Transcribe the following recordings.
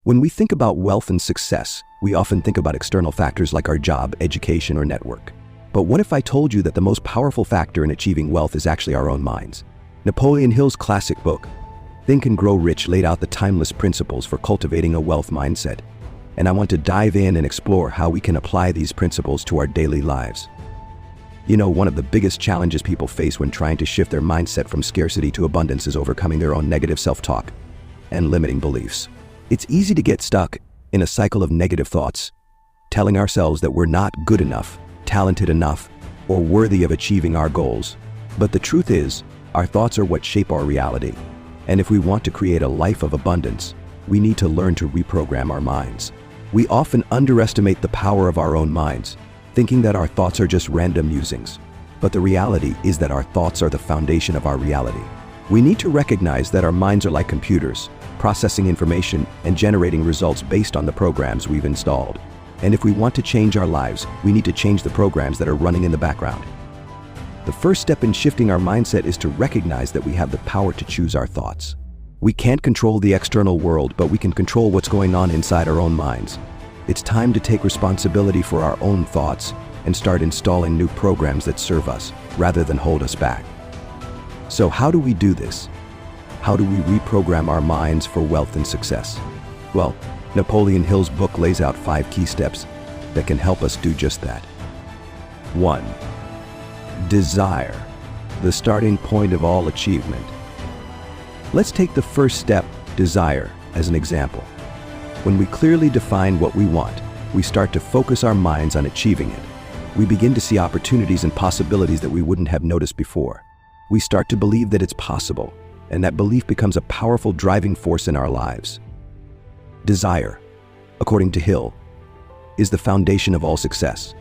When we think about wealth and success, we often think about external factors like our job, education, or network. But what if I told you that the most powerful factor in achieving wealth is actually our own minds? Napoleon Hill's classic book, Think and Grow Rich, laid out the timeless principles for cultivating a wealth mindset. And I want to dive in and explore how we can apply these principles to our daily lives. You know, one of the biggest challenges people face when trying to shift their mindset from scarcity to abundance is overcoming their own negative self-talk and limiting beliefs. It's easy to get stuck in a cycle of negative thoughts, telling ourselves that we're not good enough, talented enough, or worthy of achieving our goals. But the truth is, our thoughts are what shape our reality. And if we want to create a life of abundance, we need to learn to reprogram our minds. We often underestimate the power of our own minds, thinking that our thoughts are just random musings. But the reality is that our thoughts are the foundation of our reality. We need to recognize that our minds are like computers, processing information and generating results based on the programs we've installed. And if we want to change our lives, we need to change the programs that are running in the background. The first step in shifting our mindset is to recognize that we have the power to choose our thoughts. We can't control the external world, but we can control what's going on inside our own minds. It's time to take responsibility for our own thoughts and start installing new programs that serve us rather than hold us back. So how do we do this? How do we reprogram our minds for wealth and success? Well, Napoleon Hill's book lays out 5 key steps that can help us do just that. 1. Desire, the starting point of all achievement. Let's take the first step, desire, as an example. When we clearly define what we want, we start to focus our minds on achieving it. We begin to see opportunities and possibilities that we wouldn't have noticed before. We start to believe that it's possible, and that belief becomes a powerful driving force in our lives. Desire, according to Hill, is the foundation of all success.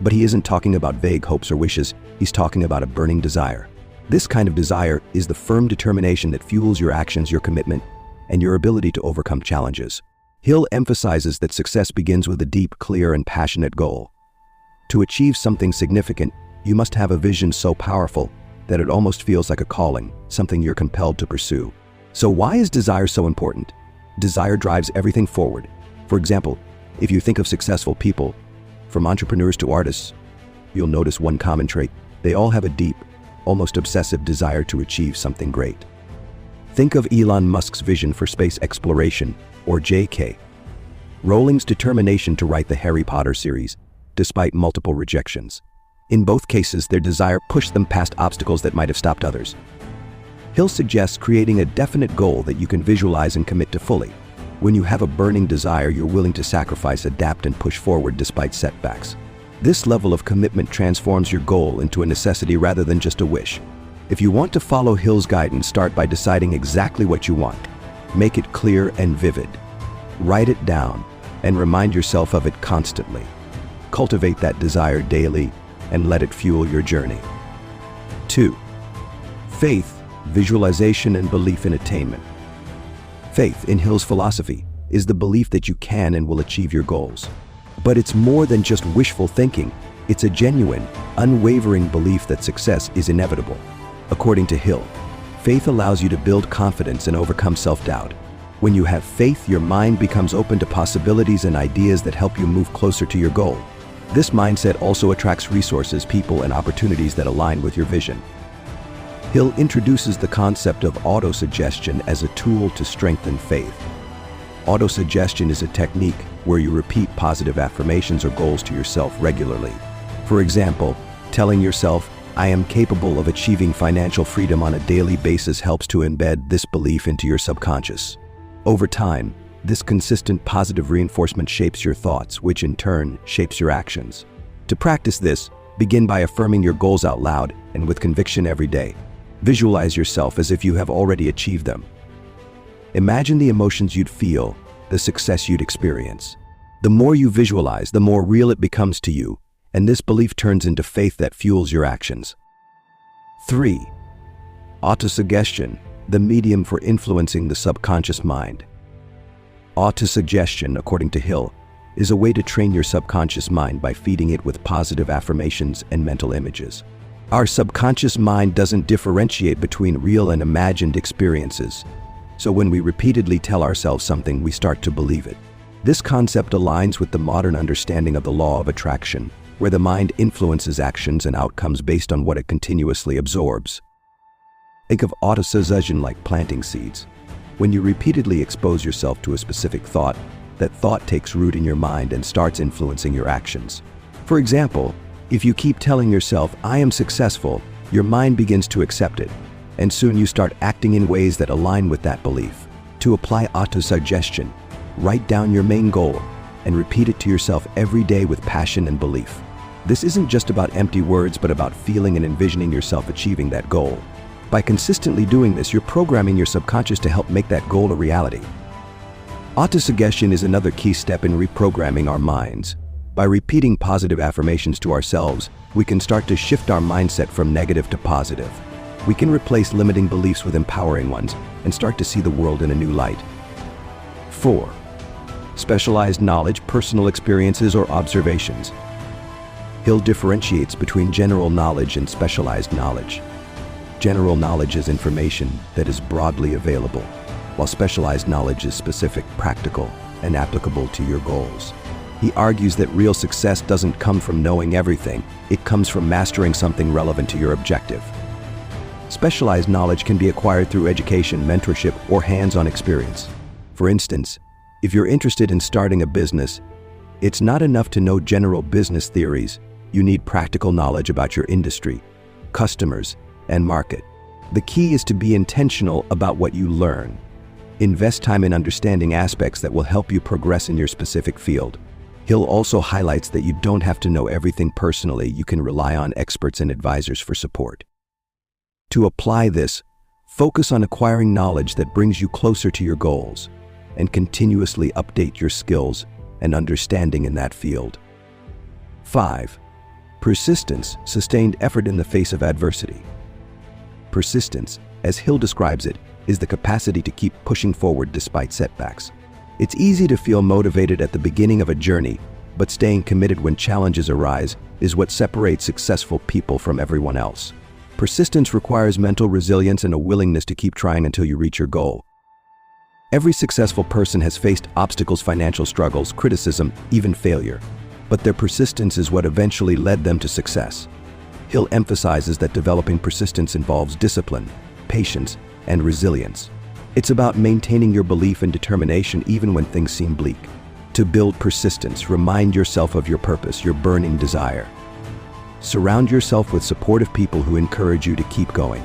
But he isn't talking about vague hopes or wishes, he's talking about a burning desire. This kind of desire is the firm determination that fuels your actions, your commitment, and your ability to overcome challenges. Hill emphasizes that success begins with a deep, clear, and passionate goal. To achieve something significant, you must have a vision so powerful that it almost feels like a calling, something you're compelled to pursue. So why is desire so important? Desire drives everything forward. For example, if you think of successful people, from entrepreneurs to artists, you'll notice one common trait. They all have a deep, almost obsessive desire to achieve something great. Think of Elon Musk's vision for space exploration, or J.K. Rowling's determination to write the Harry Potter series, despite multiple rejections. In both cases, their desire pushed them past obstacles that might have stopped others. Hill suggests creating a definite goal that you can visualize and commit to fully. When you have a burning desire, you're willing to sacrifice, adapt, and push forward despite setbacks. This level of commitment transforms your goal into a necessity rather than just a wish. If you want to follow Hill's guidance, start by deciding exactly what you want. Make it clear and vivid. Write it down and remind yourself of it constantly. Cultivate that desire daily and let it fuel your journey. 2. Faith, visualization, and belief in attainment. Faith, in Hill's philosophy, is the belief that you can and will achieve your goals. But it's more than just wishful thinking. It's a genuine, unwavering belief that success is inevitable. According to Hill, faith allows you to build confidence and overcome self-doubt. When you have faith, your mind becomes open to possibilities and ideas that help you move closer to your goal. This mindset also attracts resources, people, and opportunities that align with your vision. Hill introduces the concept of autosuggestion as a tool to strengthen faith. Autosuggestion is a technique where you repeat positive affirmations or goals to yourself regularly. For example, telling yourself, "I am capable of achieving financial freedom" on a daily basis helps to embed this belief into your subconscious. Over time, this consistent positive reinforcement shapes your thoughts, which in turn shapes your actions. To practice this, begin by affirming your goals out loud and with conviction every day. Visualize yourself as if you have already achieved them. Imagine the emotions you'd feel, the success you'd experience. The more you visualize, the more real it becomes to you, and this belief turns into faith that fuels your actions. 3. Autosuggestion, the medium for influencing the subconscious mind. Autosuggestion, according to Hill, is a way to train your subconscious mind by feeding it with positive affirmations and mental images. Our subconscious mind doesn't differentiate between real and imagined experiences, So when we repeatedly tell ourselves something, we start to believe it. This concept aligns with the modern understanding of the law of attraction, where the mind influences actions and outcomes based on what it continuously absorbs. Think of autosuggestion like planting seeds. When you repeatedly expose yourself to a specific thought, that thought takes root in your mind and starts influencing your actions. For example, if you keep telling yourself, "I am successful," your mind begins to accept it, and soon you start acting in ways that align with that belief. To apply autosuggestion, write down your main goal and repeat it to yourself every day with passion and belief. This isn't just about empty words, but about feeling and envisioning yourself achieving that goal. By consistently doing this, you're programming your subconscious to help make that goal a reality. Autosuggestion is another key step in reprogramming our minds. By repeating positive affirmations to ourselves, we can start to shift our mindset from negative to positive. We can replace limiting beliefs with empowering ones and start to see the world in a new light. 4. Specialized knowledge, personal experiences, or observations. Hill differentiates between general knowledge and specialized knowledge. General knowledge is information that is broadly available, while specialized knowledge is specific, practical, and applicable to your goals. He argues that real success doesn't come from knowing everything, it comes from mastering something relevant to your objective. Specialized knowledge can be acquired through education, mentorship, or hands-on experience. For instance, if you're interested in starting a business, it's not enough to know general business theories. You need practical knowledge about your industry, customers, and market. The key is to be intentional about what you learn. Invest time in understanding aspects that will help you progress in your specific field. Hill also highlights that you don't have to know everything personally. You can rely on experts and advisors for support. To apply this, focus on acquiring knowledge that brings you closer to your goals and continuously update your skills and understanding in that field. 5. Persistence, sustained effort in the face of adversity. Persistence, as Hill describes it, is the capacity to keep pushing forward despite setbacks. It's easy to feel motivated at the beginning of a journey, but staying committed when challenges arise is what separates successful people from everyone else. Persistence requires mental resilience and a willingness to keep trying until you reach your goal. Every successful person has faced obstacles, financial struggles, criticism, even failure, but their persistence is what eventually led them to success. Hill emphasizes that developing persistence involves discipline, patience, and resilience. It's about maintaining your belief and determination even when things seem bleak. To build persistence, remind yourself of your purpose, your burning desire. Surround yourself with supportive people who encourage you to keep going.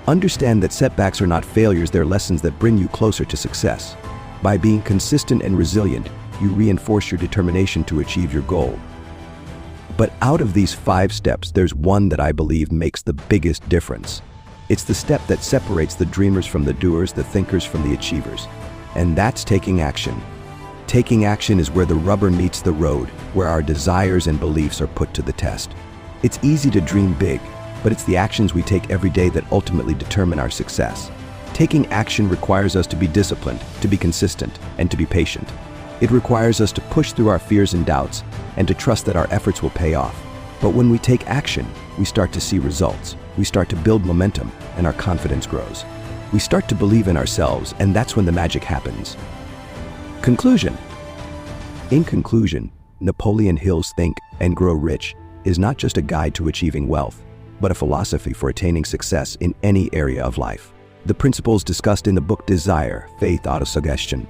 Understand that setbacks are not failures, they're lessons that bring you closer to success. By being consistent and resilient, you reinforce your determination to achieve your goal. But out of these 5 steps, there's one that I believe makes the biggest difference. It's the step that separates the dreamers from the doers, the thinkers from the achievers. And that's taking action. Taking action is where the rubber meets the road, where our desires and beliefs are put to the test. It's easy to dream big, but it's the actions we take every day that ultimately determine our success. Taking action requires us to be disciplined, to be consistent, and to be patient. It requires us to push through our fears and doubts and to trust that our efforts will pay off. But when we take action, we start to see results. We start to build momentum, and our confidence grows. We start to believe in ourselves, and that's when the magic happens. Conclusion. In conclusion, Napoleon Hill's Think and Grow Rich is not just a guide to achieving wealth, but a philosophy for attaining success in any area of life. The principles discussed in the book desire, faith, autosuggestion,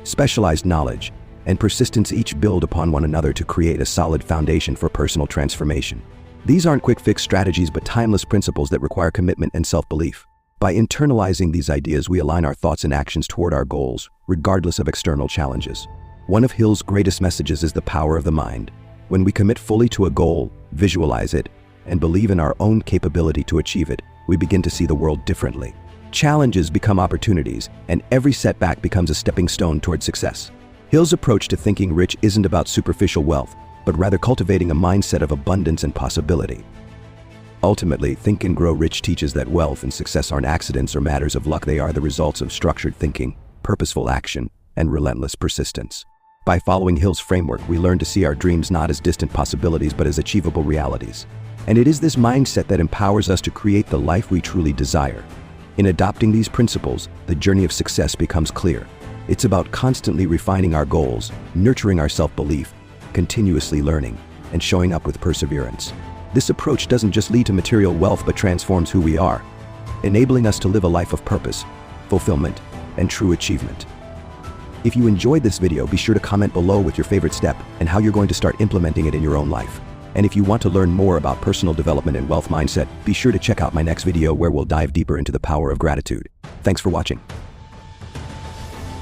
specialized knowledge, and persistence each build upon one another to create a solid foundation for personal transformation. These aren't quick-fix strategies, but timeless principles that require commitment and self-belief. By internalizing these ideas, we align our thoughts and actions toward our goals, regardless of external challenges. One of Hill's greatest messages is the power of the mind. When we commit fully to a goal, visualize it, and believe in our own capability to achieve it, we begin to see the world differently. Challenges become opportunities, and every setback becomes a stepping stone toward success. Hill's approach to thinking rich isn't about superficial wealth, but rather cultivating a mindset of abundance and possibility. Ultimately, Think and Grow Rich teaches that wealth and success aren't accidents or matters of luck. They are the results of structured thinking, purposeful action, and relentless persistence. By following Hill's framework, we learn to see our dreams not as distant possibilities, but as achievable realities. And it is this mindset that empowers us to create the life we truly desire. In adopting these principles, the journey of success becomes clear. It's about constantly refining our goals, nurturing our self-belief, continuously learning, and showing up with perseverance. This approach doesn't just lead to material wealth but transforms who we are, enabling us to live a life of purpose, fulfillment, and true achievement. If you enjoyed this video, be sure to comment below with your favorite step and how you're going to start implementing it in your own life. And if you want to learn more about personal development and wealth mindset, be sure to check out my next video where we'll dive deeper into the power of gratitude. Thanks for watching.